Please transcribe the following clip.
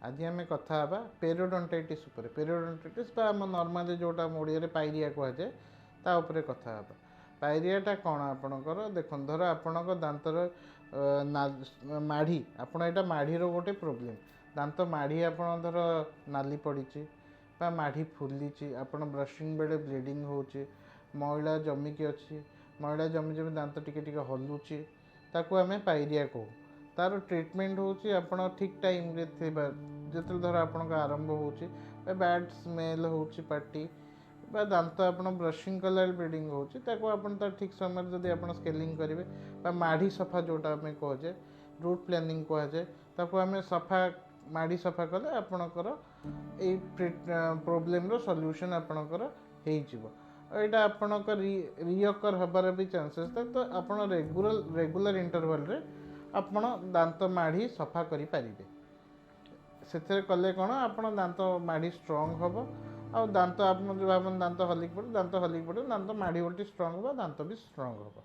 आज आम कथा हाँ पेरियोडोंटाइटिस पेरियोडोंटाइटिस आम नॉर्मली जोटा ओडिया पायरिया कहुए ताऊपर कथा हाँ पायरियाटा कौन आपणकर देख धर आपण दातर माढ़ी आप माढ़ीर गोटे प्रोब्लेम दात माढ़ी आप धर नाली पड़ी माढ़ी फुली आप ब्रशिंग बेले ब्लीडिंग हो मैला जमिकी अच्छी मैला जमी जमी दात टिके हलुची ताकू आम पायरिया कहू तार ट्रिटमेंट होची आपण ठीक टाइम रे थिबा जतल धर आपण आरंभ होची बैड स्मेल होची पार्टी बा दांत आपण ब्रशिंग कला ब्लीडिंग होची ताको आपण तार ठीक समय जदि आपण स्केलिंग करेंगे बा माढ़ी सफा जोटा आम कहे रूट प्लानिंग कहुए ताको आम सफा माढ़ी सफा कले आपणकर ए प्रोब्लेम रो सॉल्यूशन आपणकर हो यहाँ आपणकर रिअकर हबार भी चांसेस था तो आप रेगुलर इंटरवल रे आपण दांत माढ़ी सफा करि पारिबे से कले कौन आप दांत माढ़ी स्ट्रंग हम आ दांत आप जो भाव दांत हलिक पड़े दांत माढ़ी उल्टी स्ट्रंग हो दांत भी स्ट्रंग हम।